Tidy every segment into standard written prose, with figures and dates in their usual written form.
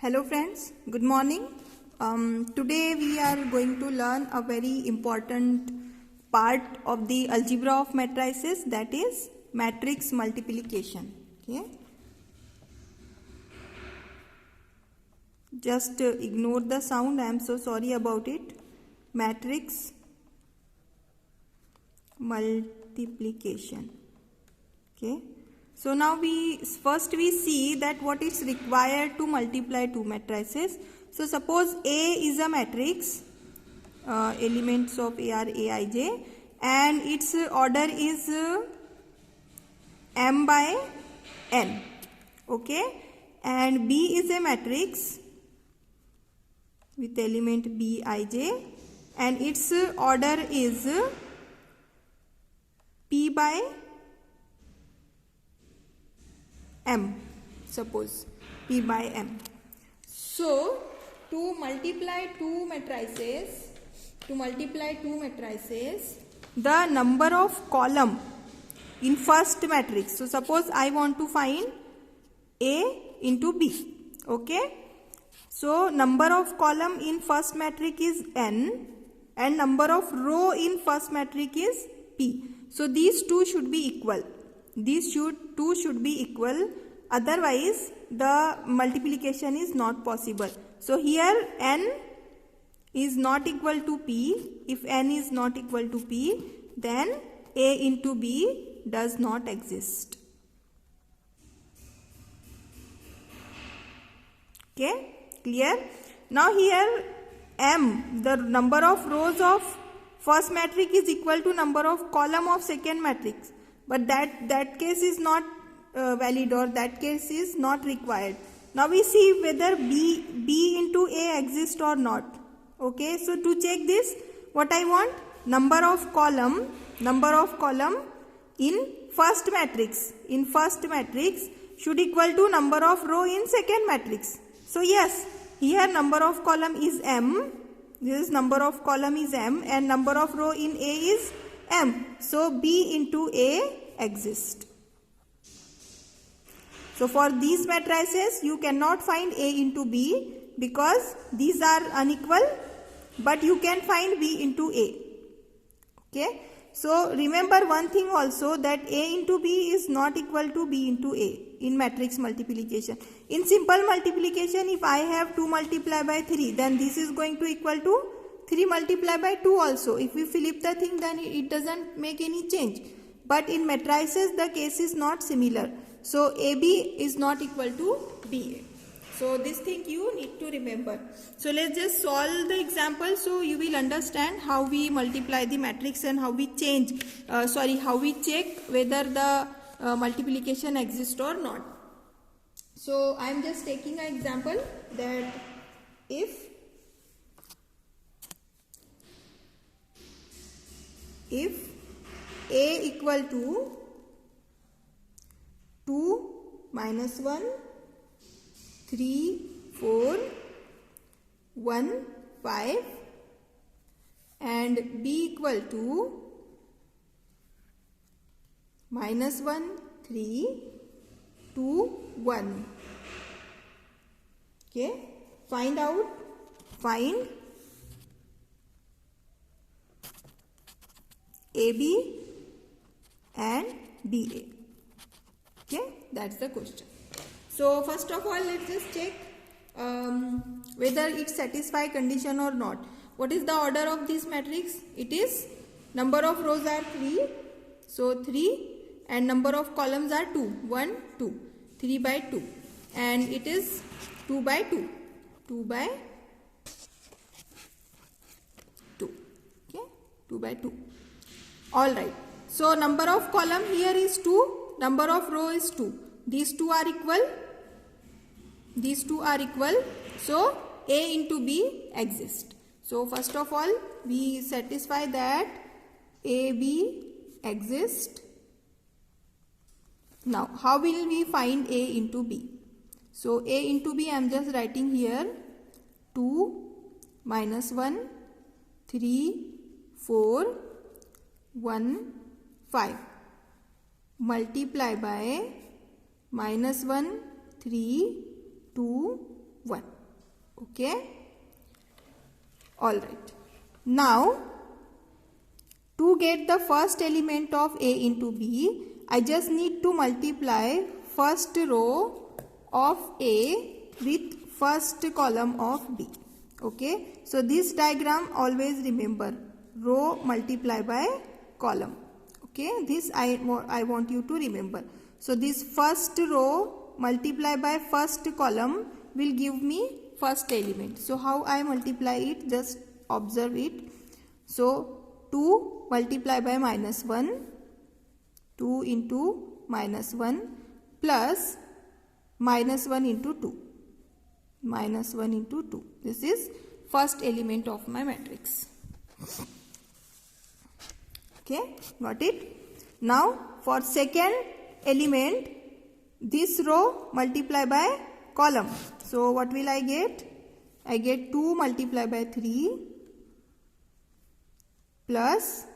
Hello friends, good morning. Today we are going to learn a very important part of the algebra of matrices, that is matrix multiplication. Okay. Just ignore the sound, I am so sorry about it. Matrix multiplication. Okay. So now we see that what is required to multiply two matrices. So suppose A is a matrix, elements of A are Aij, and its order is m by n. Okay, and B is a matrix with element Bij, and its order is p by m, suppose p by m. So to multiply two matrices, the number of column in first matrix. So suppose I want to find A into B. Okay. So number of column in first matrix is n and number of row in first matrix is p. So these two should be equal. These two should be equal, otherwise the multiplication is not possible. So here n is not equal to p. If n is not equal to p, then A into B does not exist. Okay, clear? Now here m, the number of rows of first matrix, is equal to number of column of second matrix. But that case is not valid, or that case is not required. Now we see whether B into A exists or not. Okay, so to check this, what I want, number of column in first matrix should equal to number of row in second matrix. So yes, here number of column is m. This number of column is m and number of row in A is m. So B into A exists. So for these matrices you cannot find A into B because these are unequal, but you can find B into A. Okay. So remember one thing also, that A into B is not equal to B into A in matrix multiplication. In simple multiplication, if I have 2 multiplied by 3, then this is going to equal to 3 multiplied by 2 also. If we flip the thing, then it doesn't make any change. But in matrices the case is not similar. So AB is not equal to BA. So this thing you need to remember. So let's just solve the example so you will understand how we multiply the matrix and how we how we check whether the multiplication exists or not. So I am just taking an example that if A equal to 2 minus 1 3 4 1 5 and B equal to minus 1 3 2 1. Okay, find AB and BA. Okay, that's the question. So first of all, let's just check whether it satisfies condition or not. What is the order of this matrix? It is number of rows are 3, so 3, and number of columns are 2, 1 2, 3 by 2, and it is 2 by 2, 2 by 2. Okay, 2 by 2. All right. So number of column here is 2, number of row is 2. These two are equal. So A into B exists. So first of all, we satisfy that AB exists. Now how will we find A into B? So A into B I am just writing here 2 minus 1 3 4 1 5 multiply by minus 1 3 2 1. Okay. Alright. Now, to get the first element of A into B, I just need to multiply first row of A with first column of B. Okay. So, this diagram always remember, row multiply by column. Okay. This I want you to remember. So, this first row multiply by first column will give me first element. So, how I multiply it? Just observe it. So, 2 multiply by minus 1, 2 into minus 1 plus minus 1 into 2, minus 1 into 2. This is first element of my matrix. Okay, got it? Now, for second element, this row multiply by column. So, what will I get? I get 2 multiply by 3 plus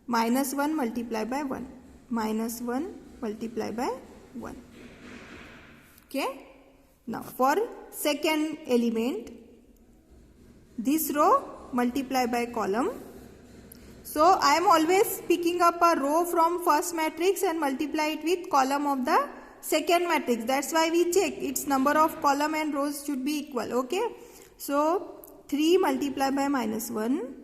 minus 1 multiply by 1, minus 1 multiply by 1. Okay. Now, for second element, this row multiply by column. So, I am always picking up a row from first matrix and multiply it with column of the second matrix. That's why we check its number of column and rows should be equal. Okay. So, 3 multiply by minus 1.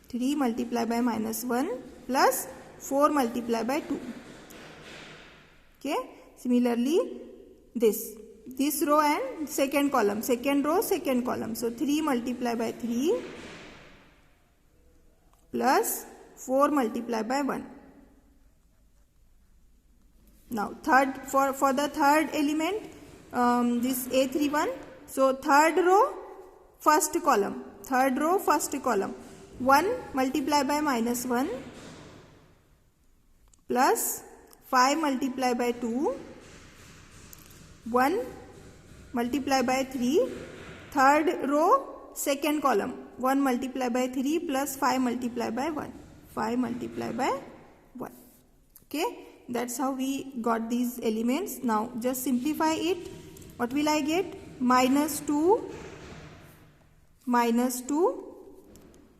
3 multiply by minus 1 plus 4 multiply by 2. Okay. Similarly, this row and second column, second row, second column. So, 3 multiply by 3 plus 4 multiply by 1. Now, for the third element, this A31. So, third row, first column, third row, first column. 1 multiply by minus 1 plus 5 multiply by 2, 1 multiply by 3, third row, second column, 1 multiply by 3 plus 5 multiply by 1, 5 multiply by 1. Okay, that's how we got these elements. Now, just simplify it. What will I get? Minus 2,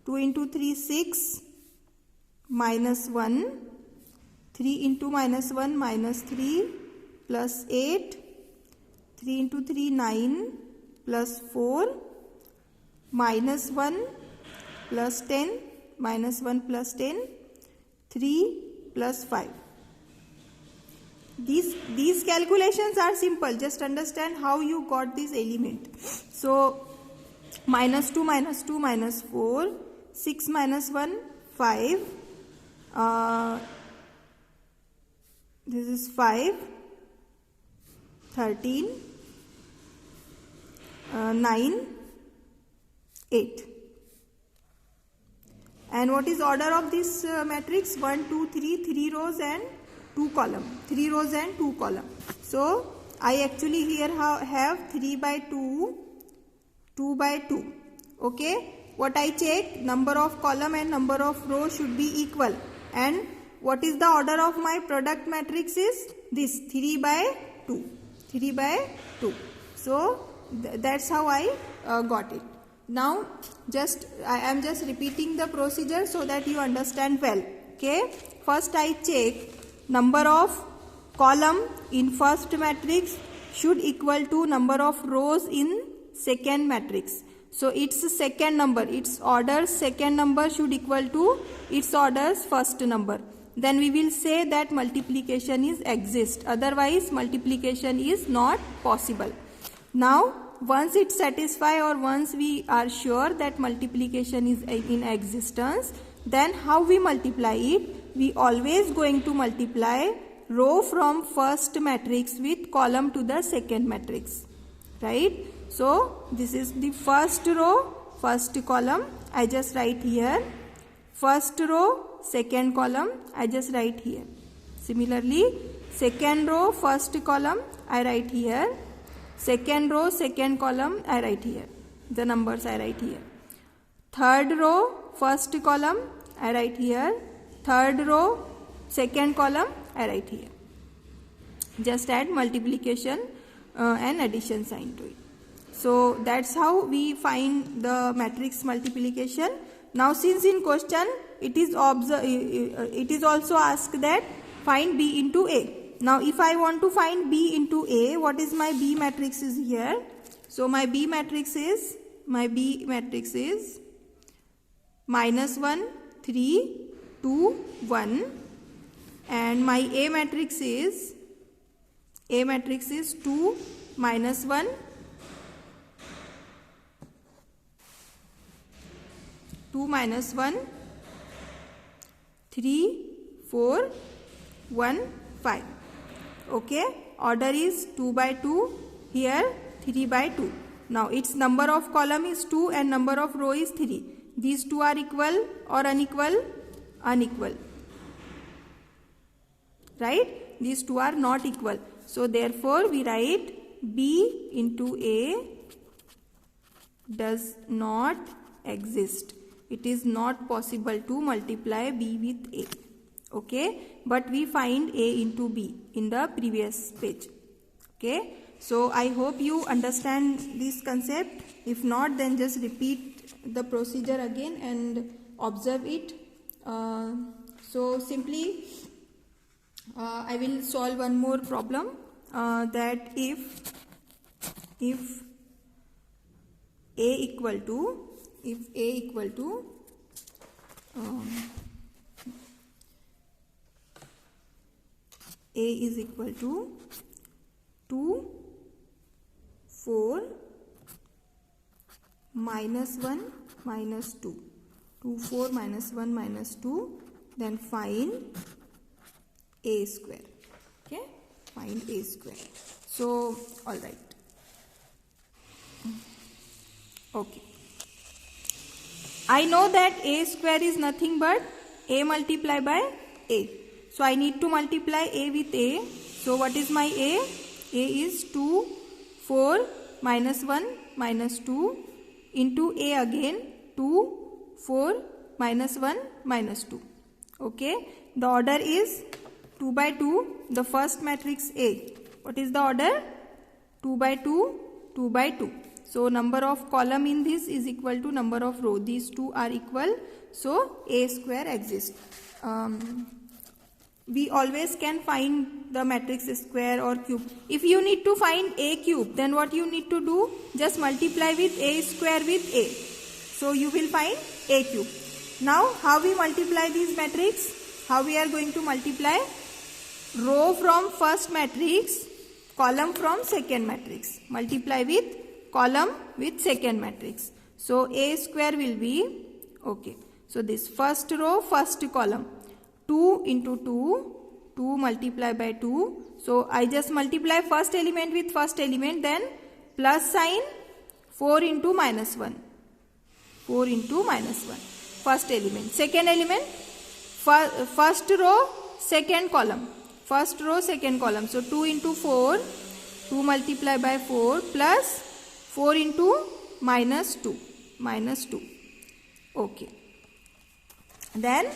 2 into 3, 6, minus 1, 3 into minus 1, minus 3, plus 8, 3 into 3, 9, plus 4, minus 1, plus 10, minus 1 plus 10, 3 plus 5. These calculations are simple. Just understand how you got this element. So, minus 2, minus 2, minus 4, 6 minus 1, 5, this is 5, 13, 9, 8. And what is order of this matrix? 1, 2, 3, 3 rows and 2 column. 3 rows and 2 column. So, I actually here have 3 by 2, 2 by 2. Okay. What I check? Number of column and number of row should be equal. And what is the order of my product matrix is this 3 by 2. 3 by 2. So, that's how I got it. Now, I am just repeating the procedure so that you understand well. Okay. First I check number of column in first matrix should equal to number of rows in second matrix. So, its second number, its order second number should equal to its order's first number. Then we will say that multiplication is exist. Otherwise, multiplication is not possible. Now, once it satisfies or once we are sure that multiplication is in existence, then how we multiply it? We always going to multiply row from first matrix with column to the second matrix. Right? So, this is the first row, first column, I just write here. First row, second column, I just write here. Similarly, second row, first column, I write here. Second row, second column, I write here. The numbers I write here. Third row, first column, I write here. Third row, second column, I write here. Just add multiplication an addition sign to it. So that's how we find the matrix multiplication. Now since in question it is also asked that find B into A. Now if I want to find B into A, what is my B matrix is here. So my B matrix is minus 1, 3, 2, 1, and my A matrix is 2, minus 1, 2, minus 1, 3, 4, 1, 5. Okay, order is 2 by 2, here 3 by 2. Now its number of column is 2 and number of row is 3. These two are equal or unequal? Unequal. Right? These two are not equal. So therefore we write B into A does not exist. It is not possible to multiply B with A. Okay, but we find A into B in the previous page. Okay, so I hope you understand this concept. If not, then just repeat the procedure again and observe it. So simply I will solve one more problem, that if A equal to A is equal to 2, 4, minus 1, minus 2. 2, 4, minus 1, minus 2. Then find A square. Okay, find A square. So, alright. Okay. I know that A square is nothing but A multiplied by A. So I need to multiply A with A. So what is my A? A is 2, 4, minus 1, minus 2 into A again 2, 4, minus 1, minus 2. Okay. The order is 2 by 2. The first matrix A. What is the order? 2 by 2, 2 by 2. So number of column in this is equal to number of row. These two are equal. So A square exists. We always can find the matrix square or cube. If you need to find A cube, then what you need to do? Just multiply with A square with A. So you will find A cube. Now how we multiply these matrix? How we are going to multiply? Row from first matrix, column from second matrix. Multiply with column with second matrix. So A square will be, okay. So this first row, first column. 2 into 2, 2 multiplied by 2. So I just multiply first element with first element, then plus sign 4 into minus 1. 4 into minus 1. First element. Second element, first row, second column. First row, second column. So 2 into 4, 2 multiplied by 4 plus 4 into minus 2. Minus 2. Okay. Then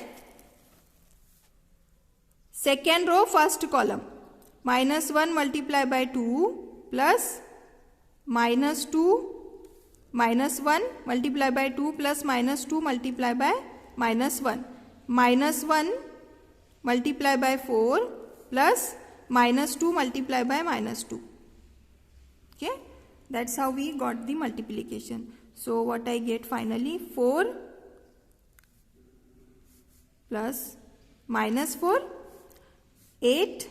second row, first column. Minus 1 multiplied by 2 plus minus 2 minus 1 multiplied by 2 plus minus 2 multiplied by minus 1. Minus 1 multiplied by 4 plus minus 2 multiplied by minus 2. Okay. That's how we got the multiplication. So what I get finally? 4 plus minus 4. 8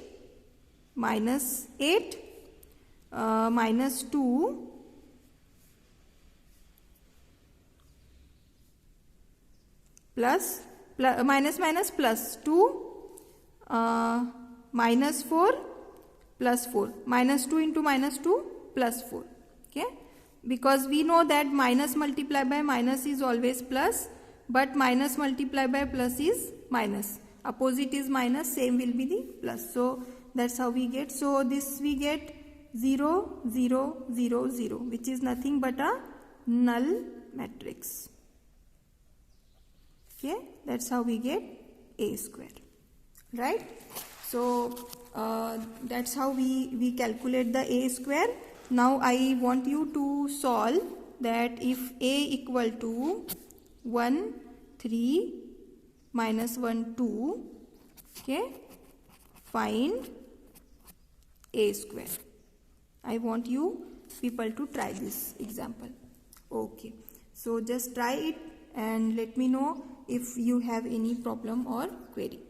minus 8 minus 2 plus minus minus plus 2 minus 4 plus 4. Minus 2 into minus 2 plus 4. Okay. Because we know that minus multiplied by minus is always plus, but minus multiplied by plus is minus. Opposite is minus, same will be the plus. So that's how we get. So this we get 0, 0, 0, 0, which is nothing but a null matrix. Okay, that's how we get A square. Right? So that's how we calculate the a square. Now I want you to solve that. If a equal to 1 3 minus 1 2, okay, find a square. I want you people to try this example. Okay, so just try it and let me know if you have any problem or query.